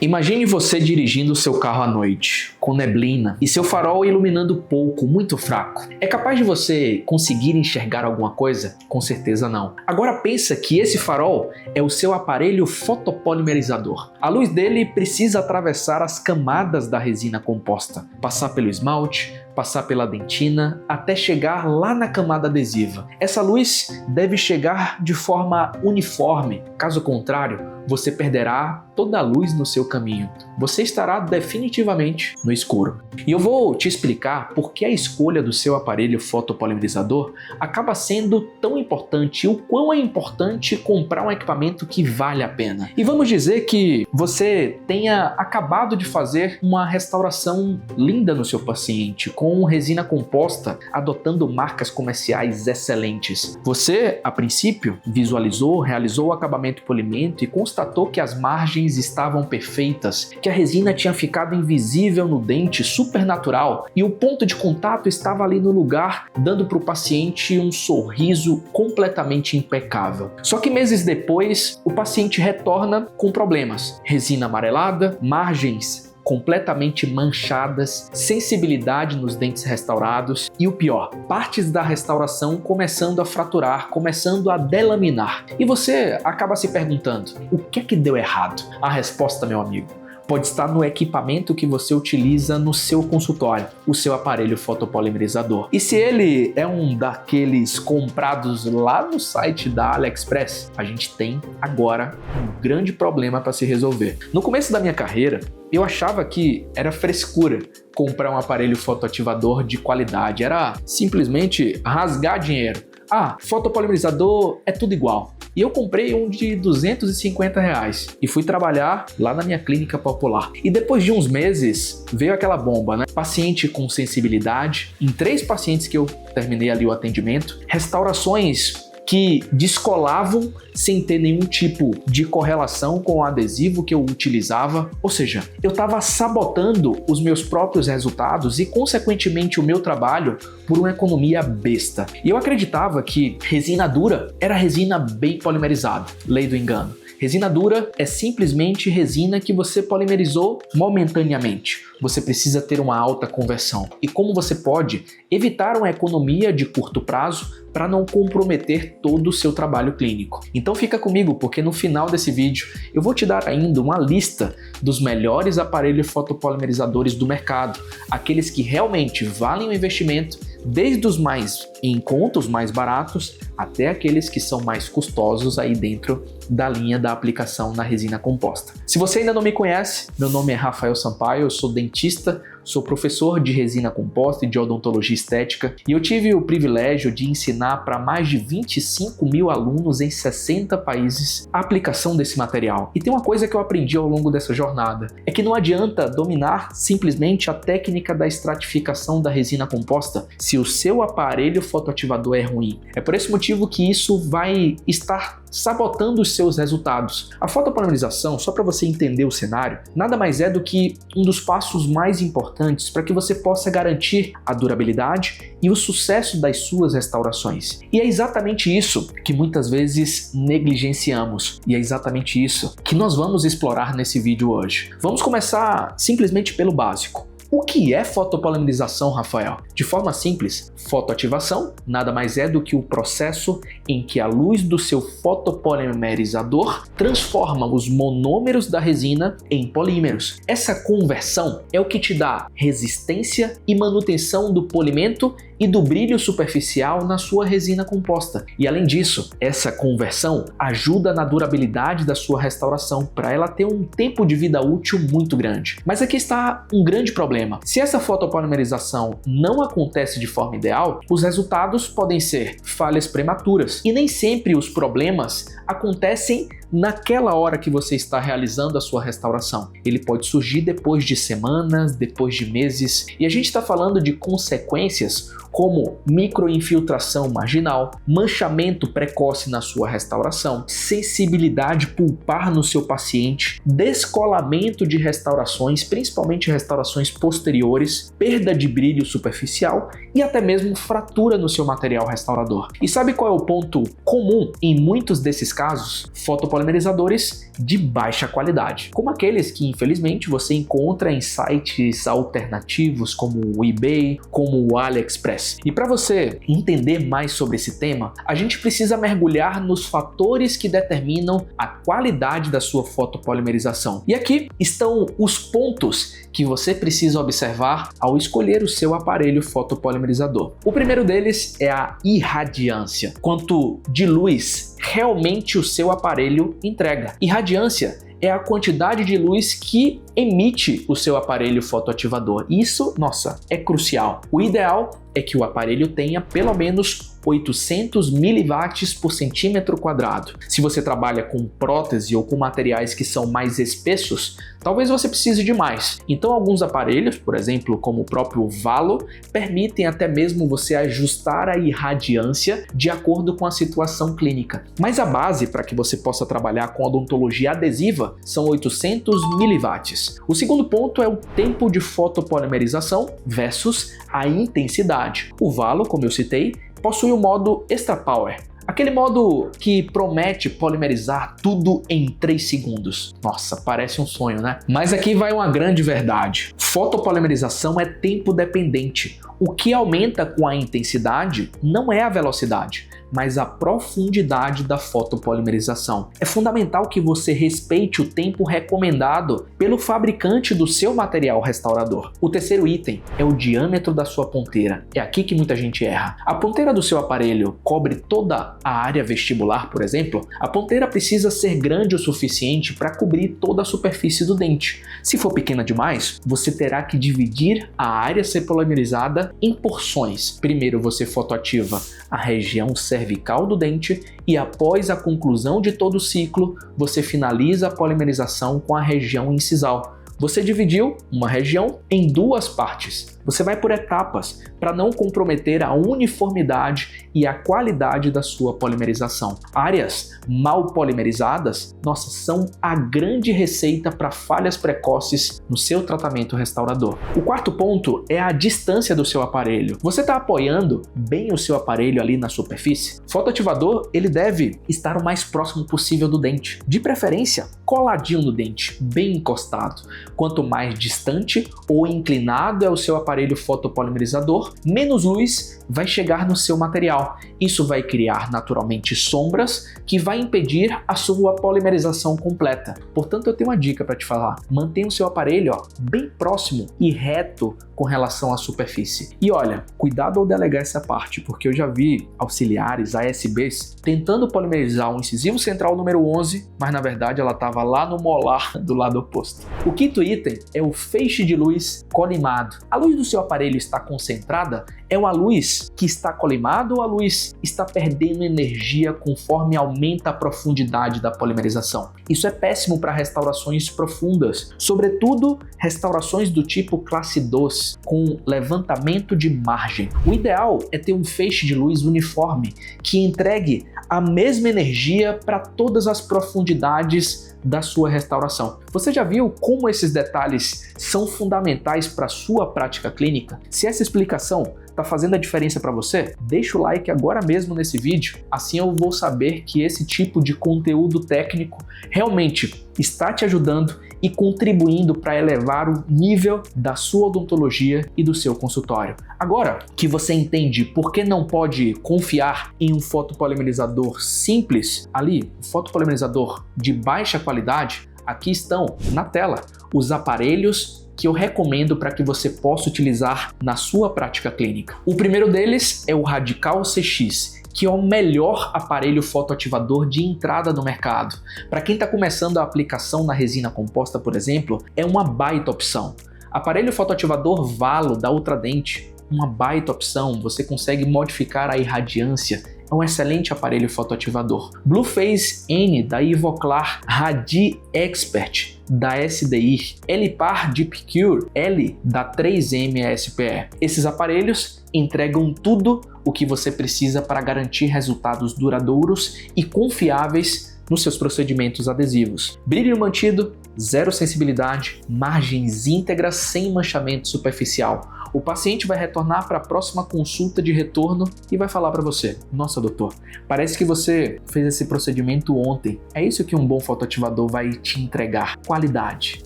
Imagine você dirigindo seu carro à noite, com neblina, e seu farol iluminando pouco, muito fraco. É capaz de você conseguir enxergar alguma coisa? Com certeza não. Agora pensa que esse farol é o seu aparelho fotopolimerizador. A luz dele precisa atravessar as camadas da resina composta, passar pelo esmalte, passar pela dentina, até chegar lá na camada adesiva. Essa luz deve chegar de forma uniforme, caso contrário, você perderá toda a luz no seu caminho. Você estará definitivamente no escuro. E eu vou te explicar por que a escolha do seu aparelho fotopolimerizador acaba sendo tão importante e o quão é importante comprar um equipamento que vale a pena. E vamos dizer que você tenha acabado de fazer uma restauração linda no seu paciente, com resina composta, adotando marcas comerciais excelentes. Você, a princípio, visualizou, realizou o acabamento e polimento e constatou que as margens estavam perfeitas, que a resina tinha ficado invisível no dente, super natural, e o ponto de contato estava ali no lugar, dando para o paciente um sorriso completamente impecável. Só que meses depois, o paciente retorna com problemas: resina amarelada, margens completamente manchadas, sensibilidade nos dentes restaurados e o pior, partes da restauração começando a fraturar, começando a delaminar. E você acaba se perguntando, o que é que deu errado? A resposta, meu amigo, pode estar no equipamento que você utiliza no seu consultório, o seu aparelho fotopolimerizador. E se ele é um daqueles comprados lá no site da AliExpress, a gente tem agora um grande problema para se resolver. No começo da minha carreira, eu achava que era frescura comprar um aparelho fotoativador de qualidade, era simplesmente rasgar dinheiro. Ah, fotopolimerizador é tudo igual. E eu comprei um de R$250 e fui trabalhar lá na minha clínica popular. E depois de uns meses, veio aquela bomba, né? Paciente com sensibilidade, em 3 pacientes que eu terminei ali o atendimento, restaurações que descolavam sem ter nenhum tipo de correlação com o adesivo que eu utilizava. Ou seja, eu estava sabotando os meus próprios resultados e, consequentemente, o meu trabalho por uma economia besta. E eu acreditava que resina dura era resina bem polimerizada. Lei do engano. Resina dura é simplesmente resina que você polimerizou momentaneamente. Você precisa ter uma alta conversão. E como você pode evitar uma economia de curto prazo para não comprometer todo o seu trabalho clínico? Então fica comigo, porque no final desse vídeo eu vou te dar ainda uma lista dos melhores aparelhos fotopolimerizadores do mercado, aqueles que realmente valem o investimento, desde os mais em conta, os mais baratos, até aqueles que são mais custosos aí dentro da linha da aplicação na resina composta. Se você ainda não me conhece, meu nome é Rafael Sampaio, eu sou dentista, sou professor de resina composta e de odontologia estética e eu tive o privilégio de ensinar para mais de 25 mil alunos em 60 países a aplicação desse material. E tem uma coisa que eu aprendi ao longo dessa jornada, é que não adianta dominar simplesmente a técnica da estratificação da resina composta se o seu aparelho fotoativador é ruim. É por esse motivo que isso vai estar sabotando os seus resultados. A fotopolimerização, só para você entender o cenário, nada mais é do que um dos passos mais importantes para que você possa garantir a durabilidade e o sucesso das suas restaurações. E é exatamente isso que muitas vezes negligenciamos, e é exatamente isso que nós vamos explorar nesse vídeo hoje. Vamos começar simplesmente pelo básico. O que é fotopolimerização, Rafael? De forma simples, fotoativação nada mais é do que o processo em que a luz do seu fotopolimerizador transforma os monômeros da resina em polímeros. Essa conversão é o que te dá resistência e manutenção do polimento e do brilho superficial na sua resina composta. E além disso, essa conversão ajuda na durabilidade da sua restauração, para ela ter um tempo de vida útil muito grande. Mas aqui está um grande problema. Se essa fotopolimerização não acontece de forma ideal, os resultados podem ser falhas prematuras. E nem sempre os problemas acontecem naquela hora que você está realizando a sua restauração. Ele pode surgir depois de semanas, depois de meses, e a gente está falando de consequências como microinfiltração marginal, manchamento precoce na sua restauração, sensibilidade pulpar no seu paciente, descolamento de restaurações, principalmente restaurações posteriores, perda de brilho superficial e até mesmo fratura no seu material restaurador. E sabe qual é o ponto comum em muitos desses casos? Fotopolimerização fotopolimerizadores de baixa qualidade, como aqueles que infelizmente você encontra em sites alternativos como o eBay, como o AliExpress. E para você entender mais sobre esse tema, a gente precisa mergulhar nos fatores que determinam a qualidade da sua fotopolimerização. E aqui estão os pontos que você precisa observar ao escolher o seu aparelho fotopolimerizador. O primeiro deles é a irradiância. Quanto de luz realmente o seu aparelho entrega. Irradiância é a quantidade de luz que emite o seu aparelho fotoativador. Isso, nossa, é crucial. O ideal é que o aparelho tenha pelo menos 800 miliwatts por centímetro quadrado. Se você trabalha com prótese ou com materiais que são mais espessos, talvez você precise de mais. Então alguns aparelhos, por exemplo, como o próprio Valo, permitem até mesmo você ajustar a irradiância de acordo com a situação clínica. Mas a base para que você possa trabalhar com odontologia adesiva são 800 miliwatts. O segundo ponto é o tempo de fotopolimerização versus a intensidade. O Valo, como eu citei, possui o modo Extra Power, aquele modo que promete polimerizar tudo em 3 segundos. Nossa, parece um sonho, né? Mas aqui vai uma grande verdade. Fotopolimerização é tempo dependente. O que aumenta com a intensidade não é a velocidade, mas a profundidade da fotopolimerização. É fundamental que você respeite o tempo recomendado pelo fabricante do seu material restaurador. O terceiro item é o diâmetro da sua ponteira. É aqui que muita gente erra. A ponteira do seu aparelho cobre toda a área vestibular, por exemplo. A ponteira precisa ser grande o suficiente para cobrir toda a superfície do dente. Se for pequena demais, você terá que dividir a área a ser polimerizada em porções. Primeiro você fotoativa a região cervical do dente e após a conclusão de todo o ciclo, você finaliza a polimerização com a região incisal. Você dividiu uma região em 2 partes. Você vai por etapas para não comprometer a uniformidade e a qualidade da sua polimerização. Áreas mal polimerizadas, nossa, são a grande receita para falhas precoces no seu tratamento restaurador. O quarto ponto é a distância do seu aparelho. Você está apoiando bem o seu aparelho ali na superfície? O fotoativador, ele deve estar o mais próximo possível do dente. De preferência, coladinho no dente, bem encostado. Quanto mais distante ou inclinado é o seu aparelho fotopolimerizador, menos luz vai chegar no seu material. Isso vai criar naturalmente sombras que vai impedir a sua polimerização completa. Portanto, eu tenho uma dica para te falar. Mantenha o seu aparelho bem próximo e reto com relação à superfície. E olha, cuidado ao delegar essa parte, porque eu já vi auxiliares ASBs tentando polimerizar o incisivo central número 11, mas na verdade ela estava lá no molar do lado oposto. O quinto item é o feixe de luz colimado. A luz do seu aparelho está concentrada? É uma luz que está colimada ou a luz está perdendo energia conforme aumenta a profundidade da polimerização? Isso é péssimo para restaurações profundas, sobretudo restaurações do tipo classe 2, com levantamento de margem. O ideal é ter um feixe de luz uniforme que entregue a mesma energia para todas as profundidades da sua restauração. Você já viu como esses detalhes são fundamentais para a sua prática clínica? Se essa explicação está fazendo a diferença para você, deixa o like agora mesmo nesse vídeo, assim eu vou saber que esse tipo de conteúdo técnico realmente está te ajudando e contribuindo para elevar o nível da sua odontologia e do seu consultório. Agora que você entende por que não pode confiar em um fotopolimerizador simples, ali, um fotopolimerizador de baixa qualidade, aqui estão na tela os aparelhos que eu recomendo para que você possa utilizar na sua prática clínica. O primeiro deles é o Radical CX, que é o melhor aparelho fotoativador de entrada no mercado. Para quem está começando a aplicação na resina composta, por exemplo, é uma baita opção. Aparelho fotoativador Valo da Ultradent, uma baita opção, você consegue modificar a irradiância, é um excelente aparelho fotoativador. Blue Phase N da Ivoclar, Radi Expert da SDI, L-Par Deep Cure L da 3M SPE. Esses aparelhos entregam tudo o que você precisa para garantir resultados duradouros e confiáveis nos seus procedimentos adesivos. Brilho mantido, zero sensibilidade, margens íntegras sem manchamento superficial. O paciente vai retornar para a próxima consulta de retorno e vai falar para você: nossa, doutor, parece que você fez esse procedimento ontem. É isso que um bom fotoativador vai te entregar: qualidade,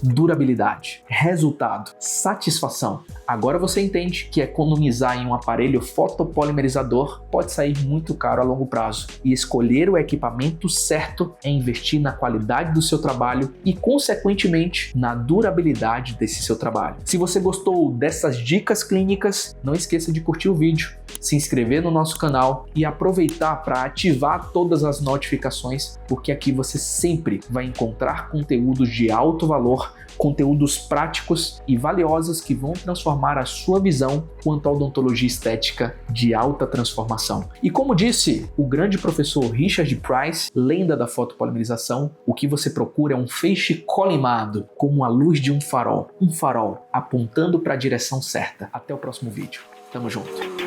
durabilidade, resultado, satisfação. Agora você entende que economizar em um aparelho fotopolimerizador pode sair muito caro a longo prazo, e escolher o equipamento certo é investir na qualidade do seu trabalho e, consequentemente, na durabilidade desse seu trabalho. Se você gostou dessas dicas clínicas, não esqueça de curtir o vídeo, se inscrever no nosso canal e aproveitar para ativar todas as notificações, porque aqui você sempre vai encontrar conteúdos de alto valor, conteúdos práticos e valiosos que vão transformar a sua visão quanto à odontologia estética de alta transformação. E como disse o grande professor Richard Price, lenda da fotopolimerização, o que você procura é um feixe colimado, como a luz de um farol apontando para a direção certa. Até o próximo vídeo. Tamo junto.